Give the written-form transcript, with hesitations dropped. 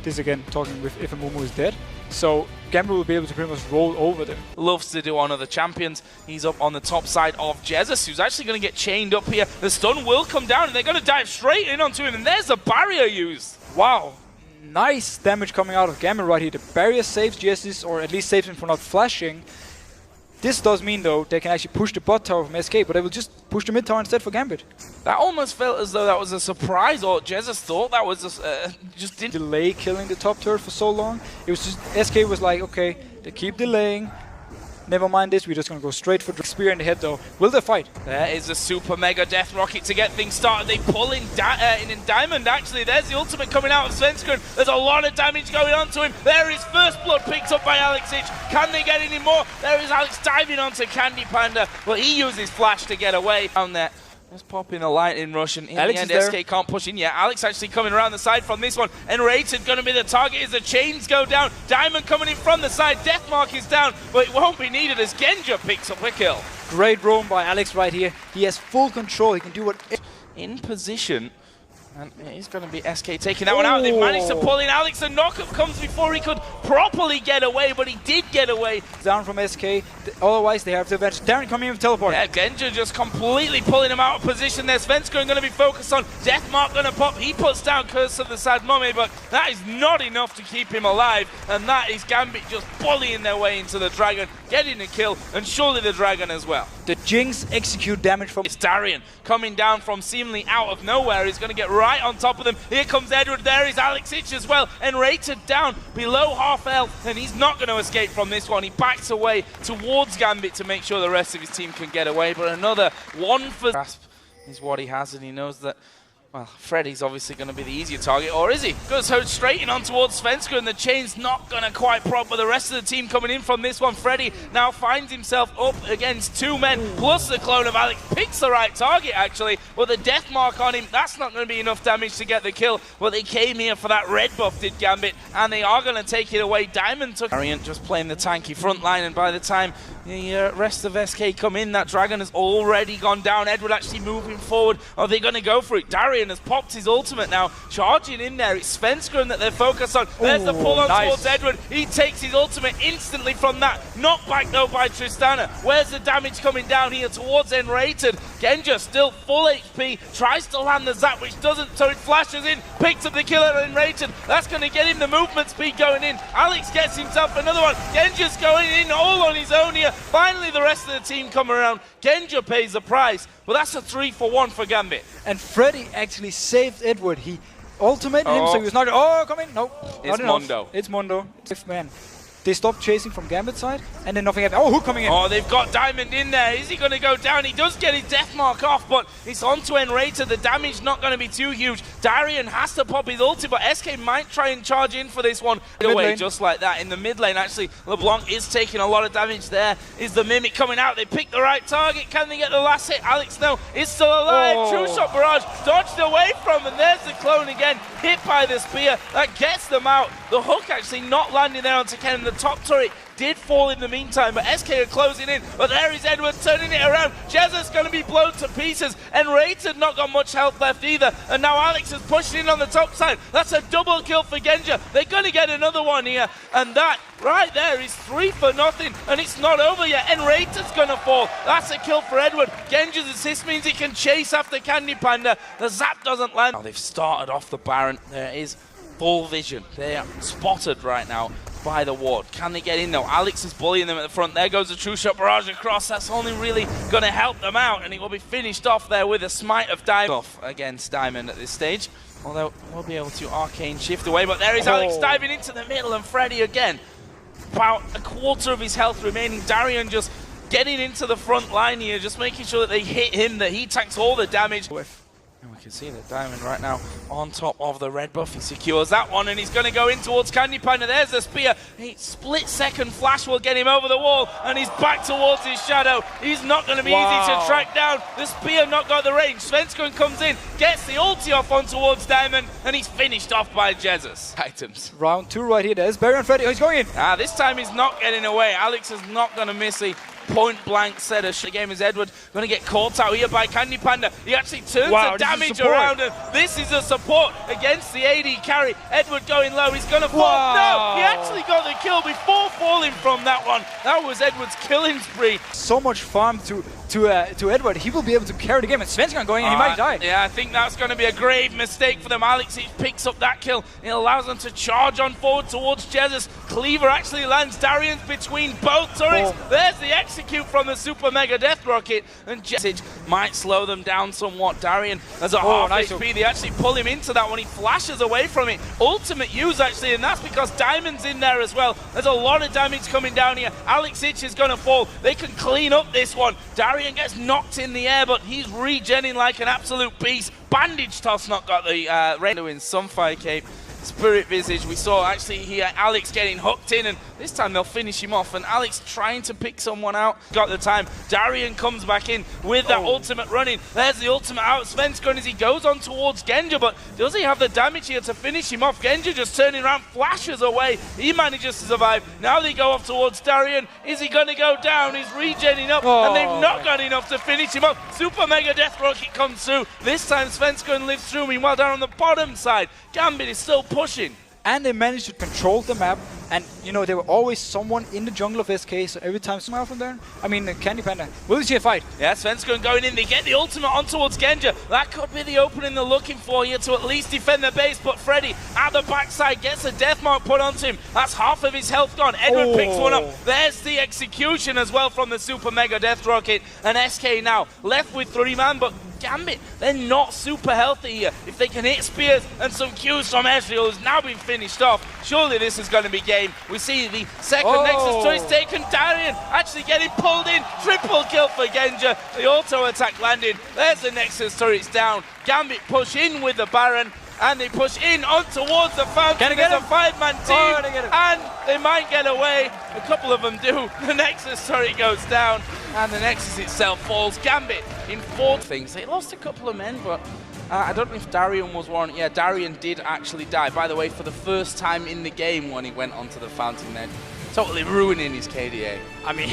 This again, talking with if Amumu is dead. So Gambit will be able to pretty much roll over them. Loves to do one of the champions. He's up on the top side of Jesus, who's actually going to get chained up here. The stun will come down, and they're going to dive straight in onto him, and there's the barrier used. Wow. Nice damage coming out of Gambit right here. The barrier saves Jesus, or at least saves him from not flashing. This does mean, though, they can actually push the bot tower from SK, but they will just push the mid tower instead for Gambit. That almost felt as though that was a surprise, or Jesus thought that was just didn't delay killing the top turret for so long. It was just, SK was like, okay, they keep delaying. Never mind this, we're just going to go straight for the spear in the head, though. Will they fight? There is a super mega death rocket to get things started. They pull in Diamond, actually. There's the ultimate coming out of Svenskeren. There's a lot of damage going on to him. There is first blood picked up by Alex Ich. Can they get any more? There is Alex diving onto Candy Panda. Well, he uses flash to get away down there. Let's pop in a lightning rush, and in Alex the end, SK can't push in yet. Alex actually coming around the side from this one. Nrated going to be the target as the chains go down. Diamond coming in from the side. Deathmark is down, but it won't be needed as Genja picks up a kill. Great roam by Alex right here. He has full control. He can do what... In position. And it's going to be SK taking that one out. They've managed to pull in Alex. The knockup comes before he could properly get away, but he did get away. Down from SK. Otherwise, they have to advantage. Darren coming in with teleport. Yeah, Genja just completely pulling him out of position there. Svenskeren going to be focused on. Deathmark going to pop. He puts down Curse of the Sad Mummy, but that is not enough to keep him alive. And that is Gambit just bullying their way into the Dragon, getting a kill, and surely the Dragon as well. The Jinx execute damage from... It's Darian coming down from seemingly out of nowhere. He's going to get right on top of them. Here comes Edward. There is Alex Ich as well. Nrated down below half health, and he's not going to escape from this one. He backs away towards Gambit to make sure the rest of his team can get away. But another one for grasp is what he has, and he knows that, well, Freddy's obviously going to be the easier target, or is he? Goes straight in on towards Svenskeren, and the chain's not going to quite prop, but the rest of the team coming in from this one. Freddy now finds himself up against two men, plus the clone of Alex. Picks the right target, actually, but the death mark on him, that's not going to be enough damage to get the kill. But they came here for that red buff, did Gambit, and they are going to take it away. Diamond took... Ariant just playing the tanky front line, and by the time the rest of SK come in, that Dragon has already gone down. Edward actually moving forward. Are they going to go for it? Darian has popped his ultimate now, charging in there. It's Svenskeren that they're focused on. There's the pull on towards Edward. He takes his ultimate instantly from that. Knocked back though by Tristana. Where's the damage coming down here towards Nrated? Genja still full HP, tries to land the zap, which doesn't, so it flashes in, picks up the killer Nrated. That's going to get him the movement speed going in. Alex gets himself another one. Genja's going in all on his own here. Finally the rest of the team come around. Genja pays the price, but that's a 3-for-1 for Gambit. And Freddy actually saved Edward. He ultimated him, so he was not... Oh, come in. No, it's Mondo. It's Mondo. It's man. They stopped chasing from Gambit side, and then nothing happened. Oh, Hook coming in. Oh, they've got Diamond in there. Is he going to go down? He does get his death mark off, but it's onto Nrated. The damage not going to be too huge. Darian has to pop his ulti, but SK might try and charge in for this one. Away just like that. In the mid lane, actually, LeBlanc is taking a lot of damage there. Is the Mimic coming out? They pick the right target. Can they get the last hit? Alex, no, is still alive. Oh. True Shot Barrage dodged away from, and there's the clone again. Hit by the spear. That gets them out. The hook actually not landing there onto Kennen. The top turret did fall in the meantime, but SK are closing in. But there is Edward turning it around. Jesus going to be blown to pieces. Nrated not got much health left either. And now Alex is pushing in on the top side. That's a double kill for Genja. They're going to get another one here. And that right there is 3-for-0. And it's not over yet. Nrated's going to fall. That's a kill for Edward. Genja's assist means he can chase after Candy Panda. The zap doesn't land. Now they've started off the Baron. There is full vision. They are spotted right now by the ward. Can they get in though? Alex is bullying them at the front. There goes the True Shot Barrage across. That's only really going to help them out, and it will be finished off there with a smite of Diamond off against Diamond at this stage. Although we'll be able to arcane shift away, but there is Alex diving into the middle, and Freddy again. About a quarter of his health remaining. Darian just getting into the front line here, just making sure that they hit him, that he takes all the damage. And we can see that Diamond right now on top of the red buff. He secures that one, and he's going to go in towards Candy Panda. There's the spear. A split-second flash will get him over the wall, and he's back towards his shadow. He's not going to be easy to track down. The spear not got the range. Svenskeren comes in, gets the ulti off on towards Diamond, and he's finished off by Jesus. Items. Round 2 right here. There's Barry and Freddy. Oh, he's going in. This time he's not getting away. Alex is not going to miss a point blank said the game is Edward going to get caught out here by Candy Panda. He actually turns the damage around, and this is a support against the AD carry. Edward going low, he's going to fall. No, he actually got the kill before falling from that one. That was Edward's killing spree. So much farm to Edward. He will be able to carry the game, and Svensson going in, he might die. Yeah, I think that's going to be a grave mistake for them. Alex picks up that kill. It allows them to charge on forward towards Jesus. Cleaver actually lands. Darian's between both turrets. There's the execute from the Super Mega Death Rocket, and Jesus might slow them down somewhat. Darian has a half HP. They actually pull him into that one. He flashes away from it. Ultimate use actually, and that's because Diamond's in there as well. There's a lot of damage coming down here. Alex is going to fall. They can clean up this one. Darian gets knocked in the air, but he's regenning like an absolute beast. Bandage Toss not got the rain in Sunfire Cape. Spirit Visage, we saw actually here Alex getting hooked in, and this time they'll finish him off, and Alex trying to pick someone out. Got the time. Darian comes back in with that ultimate running. There's the ultimate out. Svensson as he goes on towards Genja, but does he have the damage here to finish him off? Genja just turning around, flashes away. He manages to survive. Now they go off towards Darian. Is he going to go down? He's regenning up, and they've not got enough to finish him off. Super Mega Death Rocket comes through. This time Svensson lives through. Meanwhile, down on the bottom side, Gambit is still pushing. And they managed to control the map, and you know, there were always someone in the jungle of SK, so every time someone from there, I mean, Candy Panda, will you see a fight? Yeah, Svensson going in, they get the ultimate on towards Genja. That could be the opening they're looking for here to at least defend the base, but Freddy at the backside gets a death mark put onto him. That's half of his health gone. Edward picks one up. There's the execution as well from the Super Mega Death Rocket, and SK now left with 3-man, but Gambit, they're not super healthy here. If they can hit spears and some Qs from Ezreal, who's now been finished off, surely this is going to be game. We see the second Nexus choice taken. Darian actually getting pulled in. Triple kill for Genja. The auto attack landed. There's the Nexus turrets down. Gambit push in with the Baron, and they push in on towards the fountain. There's a 5-man team, and they might get away. A couple of them do. The Nexus turret goes down, and the Nexus itself falls. Gambit in 4th things. They lost a couple of men, but I don't know if Darian was one. Yeah, Darian did actually die. By the way, for the first time in the game when he went onto the fountain then. Totally ruining his KDA. I mean,